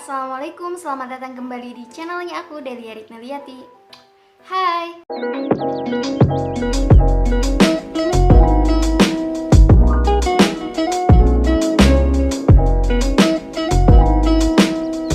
Assalamualaikum, selamat datang kembali di channelnya aku, Delia Ritnaliati. Hai.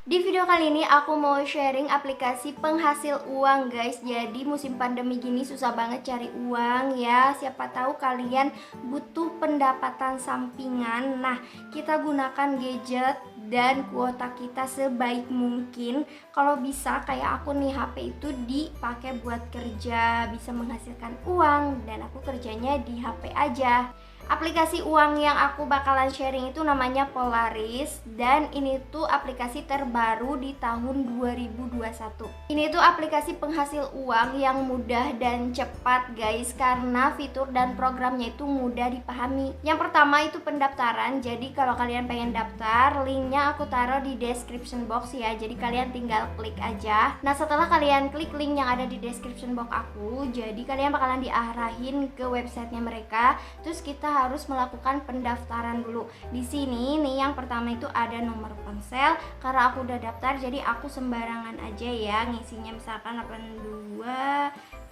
Di video kali ini aku mau sharing aplikasi penghasil uang guys. Jadi musim pandemi gini susah banget cari uang ya. Siapa tahu kalian butuh pendapatan sampingan. Nah, kita gunakan gadget dan kuota kita sebaik mungkin. Kalau bisa kayak aku nih, HP itu dipakai buat kerja, bisa menghasilkan uang, dan aku kerjanya di HP aja. Aplikasi uang yang aku bakalan sharing itu namanya Polaris, dan ini tuh aplikasi terbaru di tahun 2021. Ini tuh aplikasi penghasil uang yang mudah dan cepat guys, karena fitur dan programnya itu mudah dipahami. Yang pertama itu pendaftaran. Jadi kalau kalian pengen daftar, linknya aku taruh di description box ya. Jadi kalian tinggal klik aja. Nah, setelah kalian klik link yang ada di description box aku, jadi kalian bakalan diarahin ke websitenya mereka. Terus kita harus melakukan pendaftaran dulu. Di sini nih yang pertama itu ada nomor ponsel. Karena aku udah daftar, jadi aku sembarangan aja ya ngisinya, misalkan 82,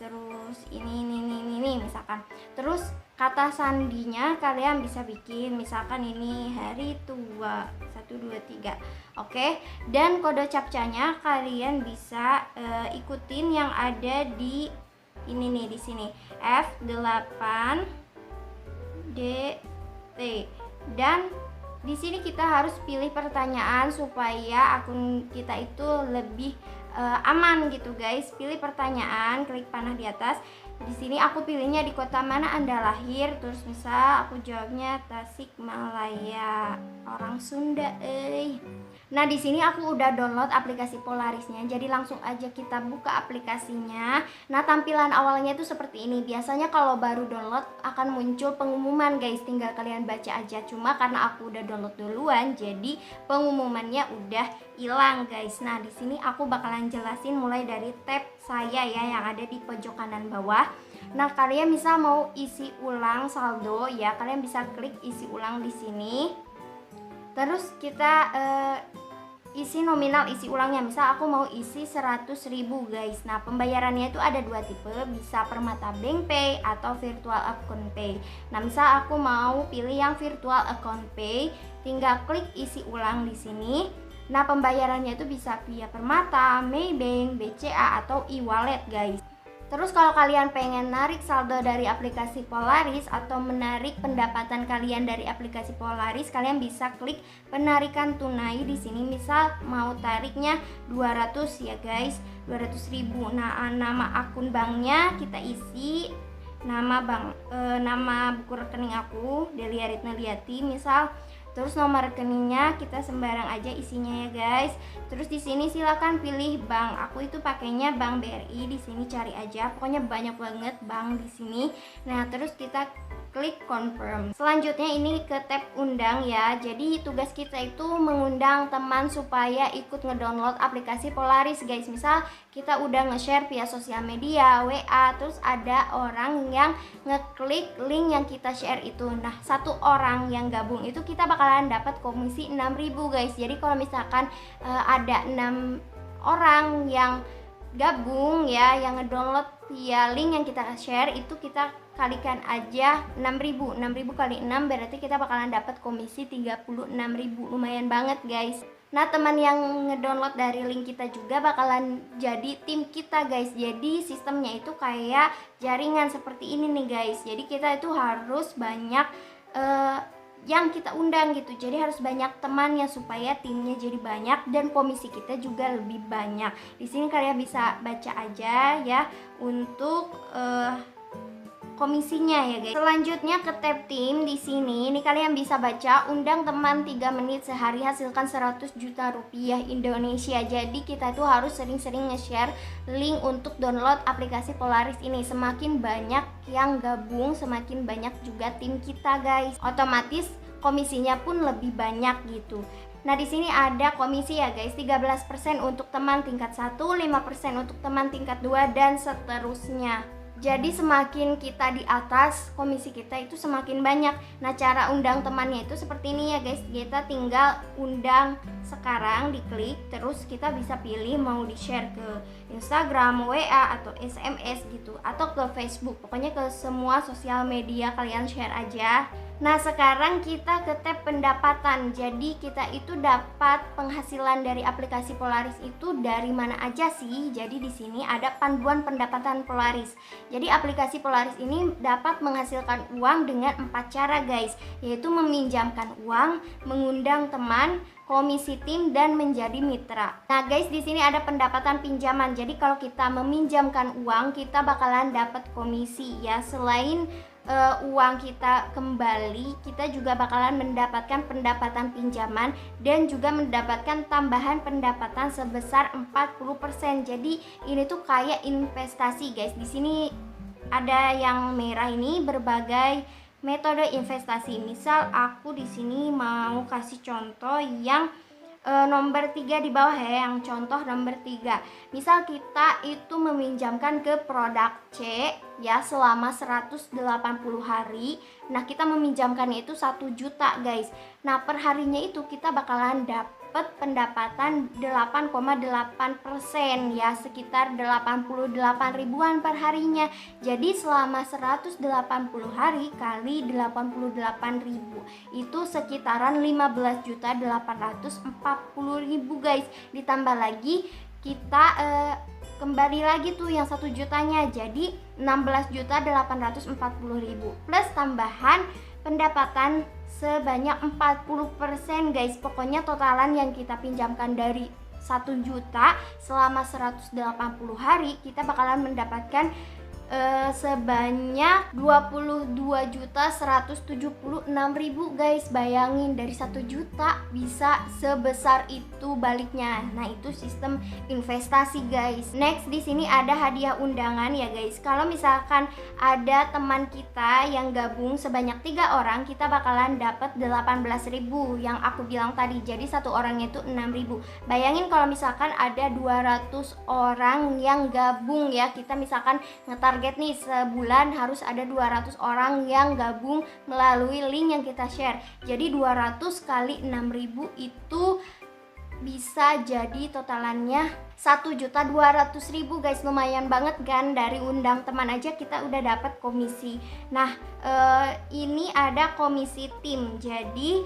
terus ini misalkan. Terus kata sandinya kalian bisa bikin, misalkan ini hari tua 123. Oke, dan kode captchanya kalian bisa ikutin yang ada di ini nih, di sini F8 DT. Dan di sini kita harus pilih pertanyaan supaya akun kita itu lebih aman gitu guys. Pilih pertanyaan, klik panah di atas. Di sini aku pilihnya di kota mana Anda lahir, terus misal aku jawabnya Tasikmalaya, orang Sunda. Nah, di sini aku udah download aplikasi Polarisnya. Jadi langsung aja kita buka aplikasinya. Nah, tampilan awalnya itu seperti ini. Biasanya kalau baru download akan muncul pengumuman guys, tinggal kalian baca aja. Cuma karena aku udah download duluan, jadi pengumumannya udah hilang guys. Nah, di sini aku bakalan jelasin mulai dari tab saya ya yang ada di pojok kanan bawah. Nah, kalian misal mau isi ulang saldo ya, kalian bisa klik isi ulang di sini. Terus kita isi nominal isi ulangnya, misal aku mau isi 100.000 guys. Nah, pembayarannya itu ada dua tipe, bisa Permata Bank Pay atau Virtual Account Pay. Nah, misal aku mau pilih yang Virtual Account Pay, tinggal klik isi ulang di sini. Nah, pembayarannya itu bisa via Permata, Maybank, BCA atau e-wallet guys. Terus kalau kalian pengen narik saldo dari aplikasi Polaris atau menarik pendapatan kalian dari aplikasi Polaris, kalian bisa klik penarikan tunai di sini. Misal mau tariknya 200 ya guys, 200.000. Nah, nama akun banknya kita isi, nama bank, nama buku rekening aku Delia Ritnaliati misal. Terus nomor rekeningnya kita sembarang aja isinya ya guys. Terus di sini silakan pilih bank. Aku itu pakainya Bank BRI. Di sini cari aja. Pokoknya banyak banget bank di sini. Nah, terus kita klik confirm. Selanjutnya ini ke tab undang ya. Jadi tugas kita itu mengundang teman supaya ikut ngedownload aplikasi Polaris guys. Misal kita udah nge-share via sosial media, WA, terus ada orang yang ngeklik link yang kita share itu. Nah, satu orang yang gabung itu kita bakalan dapat komisi 6.000 guys. Jadi kalau misalkan ada 6 orang yang gabung ya, yang ngedownload via link yang kita share itu, kita kalikan aja 6.000 kali 6 berarti kita bakalan dapat komisi 36.000. Lumayan banget guys. Nah, teman yang ngedownload dari link kita juga bakalan jadi tim kita guys. Jadi sistemnya itu kayak jaringan seperti ini nih guys. Jadi kita itu harus banyak yang kita undang gitu. Jadi harus banyak temannya supaya timnya jadi banyak dan komisi kita juga lebih banyak. Di sini kalian bisa baca aja ya untuk komisinya ya guys. Selanjutnya ke tab tim di sini. Ini kalian bisa baca undang teman 3 menit sehari hasilkan 100 juta rupiah Indonesia. Jadi kita itu harus sering-sering nge-share link untuk download aplikasi Polaris ini. Semakin banyak yang gabung, semakin banyak juga tim kita guys. Otomatis komisinya pun lebih banyak gitu. Nah, di sini ada komisi ya guys, 13% untuk teman tingkat 1, 5% untuk teman tingkat 2 dan seterusnya. Jadi semakin kita di atas, komisi kita itu semakin banyak. Nah, cara undang temannya itu seperti ini ya guys. Kita tinggal undang sekarang, diklik, terus kita bisa pilih mau di-share ke Instagram, WA, atau SMS gitu, atau ke Facebook. Pokoknya ke semua sosial media kalian share aja. Nah, sekarang kita ke tab pendapatan. Jadi kita itu dapat penghasilan dari aplikasi Polaris itu dari mana aja sih? Jadi di sini ada panduan pendapatan Polaris. Jadi aplikasi Polaris ini dapat menghasilkan uang dengan 4 cara guys, yaitu meminjamkan uang, mengundang teman, komisi tim, dan menjadi mitra. Nah guys, di sini ada pendapatan pinjaman. Jadi kalau kita meminjamkan uang, kita bakalan dapat komisi ya. Selain uang kita kembali, kita juga bakalan mendapatkan pendapatan pinjaman dan juga mendapatkan tambahan pendapatan sebesar 40%. Jadi ini tuh kayak investasi guys. Di sini ada yang merah ini berbagai metode investasi. Misal aku di sini mau kasih contoh yang nomor 3 di bawah ya, yang contoh nomor 3. Misal kita itu meminjamkan ke produk C ya selama 180 hari. Nah, kita meminjamkannya itu 1 juta guys. Nah, per harinya itu kita bakalan dapat pendapatan 8,8% ya, sekitar 88 ribuan per harinya. Jadi selama 180 hari kali 88 ribu itu sekitaran 15.840.000 guys. Ditambah lagi kita kembali lagi tuh yang 1 jutanya, jadi 16.840.000 plus tambahan pendapatan sebanyak 40% guys. Pokoknya totalan yang kita pinjamkan dari 1 juta selama 180 hari kita bakalan mendapatkan sebanyak 22.176.000 guys. Bayangin, dari 1 juta bisa sebesar itu baliknya. Nah, itu sistem investasi guys. Next, di sini ada hadiah undangan ya guys. Kalau misalkan ada teman kita yang gabung sebanyak 3 orang, kita bakalan dapat 18.000 yang aku bilang tadi. Jadi satu orangnya itu 6.000. Bayangin kalau misalkan ada 200 orang yang gabung ya. Kita misalkan ngetarget nih sebulan harus ada 200 orang yang gabung melalui link yang kita share. Jadi 200 kali 6.000 itu bisa jadi totalannya 1.200.000 guys. Lumayan banget kan, dari undang teman aja kita udah dapat komisi. Nah, ini ada komisi tim. Jadi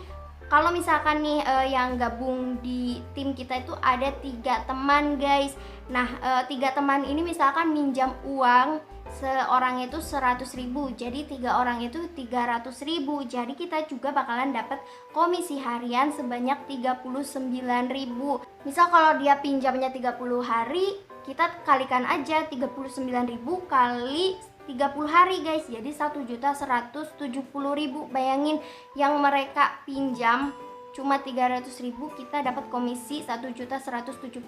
kalau misalkan nih yang gabung di tim kita itu ada 3 teman guys. Nah, 3 teman ini misalkan minjam uang seorang itu 100.000, jadi 3 orang itu 300.000. Jadi kita juga bakalan dapat komisi harian sebanyak 39.000. Misal kalau dia pinjamnya 30 hari, kita kalikan aja 39.000 kali 30 hari guys, jadi 1.170.000. Bayangin, yang mereka pinjam cuma 300.000, kita dapat komisi 1.170.000.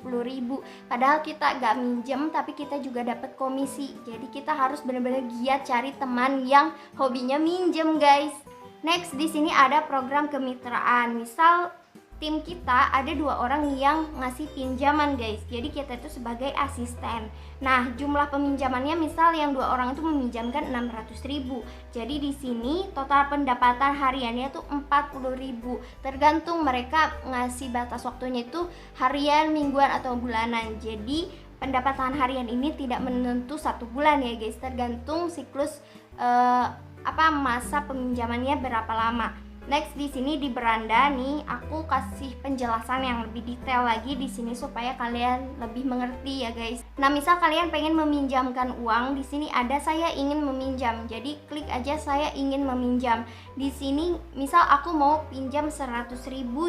Padahal kita gak minjem tapi kita juga dapat komisi. Jadi kita harus benar-benar giat cari teman yang hobinya minjem guys. Next, di sini ada program kemitraan. Misal tim kita ada 2 orang yang ngasih pinjaman guys, jadi kita itu sebagai asisten. Nah, jumlah peminjamannya misal yang 2 orang itu meminjamkan 600.000, jadi di sini total pendapatan hariannya itu 40.000. Tergantung mereka ngasih batas waktunya itu harian, mingguan, atau bulanan. Jadi pendapatan harian ini tidak menentu 1 bulan ya guys, tergantung siklus masa peminjamannya berapa lama. Next, di sini di beranda nih aku kasih penjelasan yang lebih detail lagi di sini supaya kalian lebih mengerti ya guys. Nah, misal kalian pengen meminjamkan uang, di sini ada saya ingin meminjam. Jadi klik aja saya ingin meminjam. Di sini misal aku mau pinjam 100.000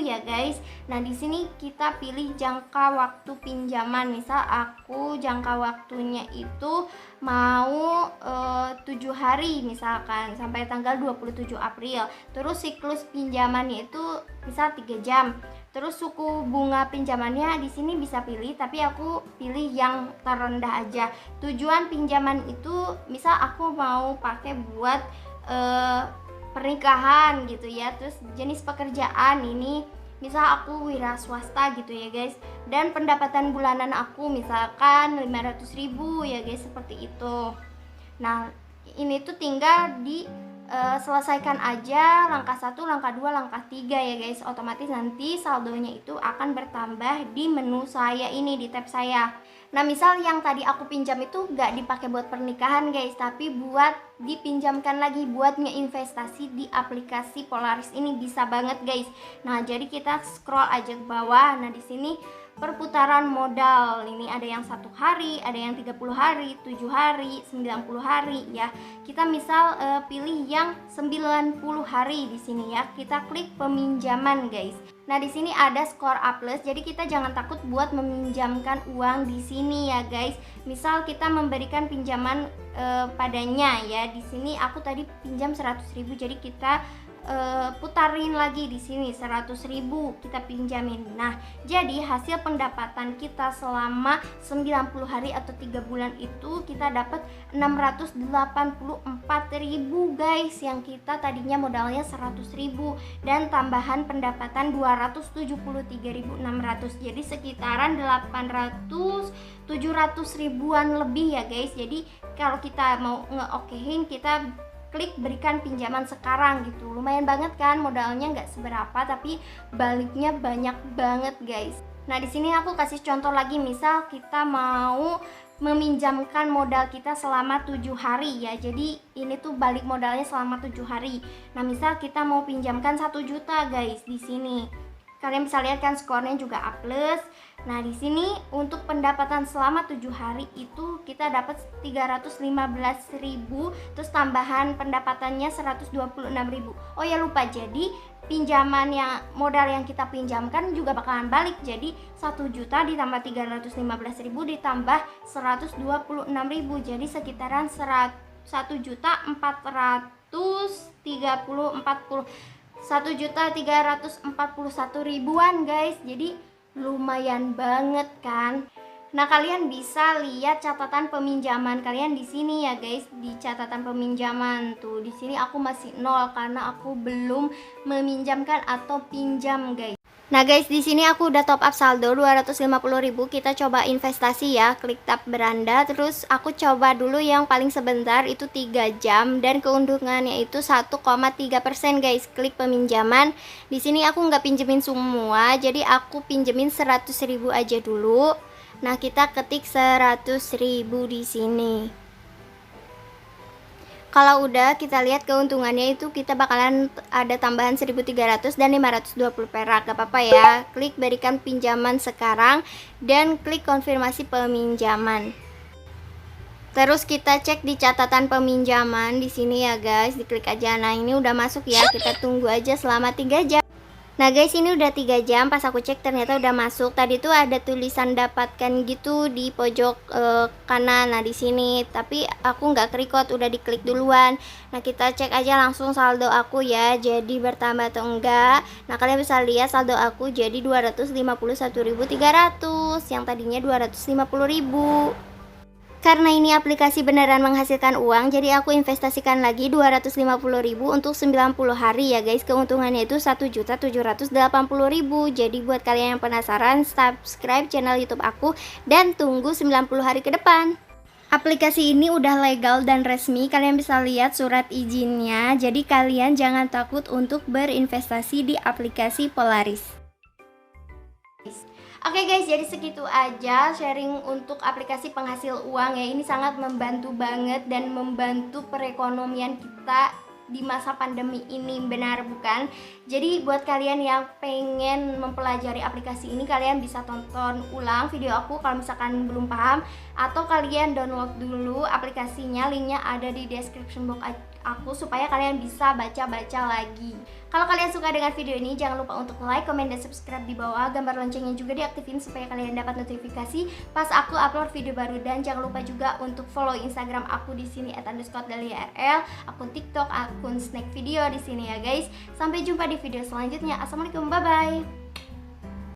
ya guys. Nah, di sini kita pilih jangka waktu pinjaman. Misal aku jangka waktunya itu mau 7 hari misalkan, sampai tanggal 27 April. Terus siklus pinjamannya itu misal 3 jam. Terus suku bunga pinjamannya di sini bisa pilih, tapi aku pilih yang terendah aja. Tujuan pinjaman itu misal aku mau pakai buat pernikahan gitu ya. Terus jenis pekerjaan ini misal aku wira swasta gitu ya guys, dan pendapatan bulanan aku misalkan 500.000 ya guys, seperti itu. Nah, ini tuh tinggal di selesaikan aja langkah 1, langkah 2, langkah 3 ya guys. Otomatis nanti saldonya itu akan bertambah di menu saya ini, di tab saya. Nah, misal yang tadi aku pinjam itu gak dipakai buat pernikahan guys, tapi buat dipinjamkan lagi buat ngeinvestasi di aplikasi Polaris ini, bisa banget guys. Nah, jadi kita scroll aja ke bawah. Nah, di sini perputaran modal ini ada yang 1 hari, ada yang 30 hari, 7 hari, 90 hari ya. Kita misal pilih yang 90 hari di sini ya. Kita klik peminjaman guys. Nah, di sini ada skor A+, jadi kita jangan takut buat meminjamkan uang di sini ya guys. Misal kita memberikan pinjaman padanya ya. Di sini aku tadi pinjam 100.000, jadi kita putarin lagi di sini 100.000 kita pinjamin. Nah, jadi hasil pendapatan kita selama 90 hari atau 3 bulan itu kita dapat 684.000 guys, yang kita tadinya modalnya 100.000 dan tambahan pendapatan 273.600. Jadi sekitaran 800-700 ribuan lebih ya guys. Jadi kalau kita mau ngeokehin, kita klik berikan pinjaman sekarang gitu. Lumayan banget kan, modalnya nggak seberapa tapi baliknya banyak banget guys. Nah, di sini aku kasih contoh lagi, misal kita mau meminjamkan modal kita selama 7 hari ya. Jadi ini tuh balik modalnya selama 7 hari. Nah, misal kita mau pinjamkan 1 juta guys di sini. Kalian bisa lihat kan skornya juga A+. Nah, di sini untuk pendapatan selama 7 hari itu kita dapat 315.000, terus tambahan pendapatannya 126.000. Oh ya, lupa, jadi pinjaman yang modal yang kita pinjamkan juga bakalan balik. Jadi 1 juta ditambah 315.000 ditambah 126.000, jadi sekitaran 1.341.000-an guys. Jadi lumayan banget kan. Nah, kalian bisa lihat catatan peminjaman kalian di sini ya guys. Di catatan peminjaman tuh, di sini aku masih 0 karena aku belum meminjamkan atau pinjam guys. Nah guys, di sini aku udah top up saldo 250.000. Kita coba investasi ya. Klik tab beranda, terus aku coba dulu yang paling sebentar itu 3 jam dan keuntungannya itu 1,3% guys. Klik peminjaman. Di sini aku nggak pinjemin semua, jadi aku pinjemin 100.000 aja dulu. Nah, kita ketik 100.000 di sini. Kalau udah kita lihat keuntungannya itu kita bakalan ada tambahan 1.300 dan 520 perak. Gak apa-apa ya. Klik berikan pinjaman sekarang dan klik konfirmasi peminjaman. Terus kita cek di catatan peminjaman di sini ya guys. Diklik aja. Nah, ini udah masuk ya. Kita tunggu aja selama 3 jam. Nah guys, ini udah 3 jam, pas aku cek ternyata udah masuk. Tadi tuh ada tulisan dapatkan gitu di pojok kanan. Nah, di sini, tapi aku nggak ke-record, udah diklik duluan. Nah, kita cek aja langsung saldo aku ya, jadi bertambah atau enggak. Nah, kalian bisa lihat saldo aku jadi 251.300 yang tadinya 250.000. Karena ini aplikasi beneran menghasilkan uang, jadi aku investasikan lagi 250.000 untuk 90 hari ya guys. Keuntungannya itu 1.780.000. Jadi buat kalian yang penasaran, subscribe channel YouTube aku dan tunggu 90 hari ke depan. Aplikasi ini udah legal dan resmi, kalian bisa lihat surat izinnya. Jadi kalian jangan takut untuk berinvestasi di aplikasi Polaris. Oke guys, jadi segitu aja sharing untuk aplikasi penghasil uang ya. Ini sangat membantu banget dan membantu perekonomian kita di masa pandemi ini, benar bukan? Jadi buat kalian yang pengen mempelajari aplikasi ini, kalian bisa tonton ulang video aku kalau misalkan belum paham, atau kalian download dulu aplikasinya, linknya ada di description box aku supaya kalian bisa baca-baca lagi. Kalau kalian suka dengan video ini, jangan lupa untuk like, comment, dan subscribe di bawah. Gambar loncengnya juga diaktifin supaya kalian dapat notifikasi pas aku upload video baru. Dan jangan lupa juga untuk follow Instagram aku di sini @_dahliarl, akun TikTok, akun snack video di sini ya guys. Sampai jumpa di video selanjutnya. Assalamualaikum, bye bye.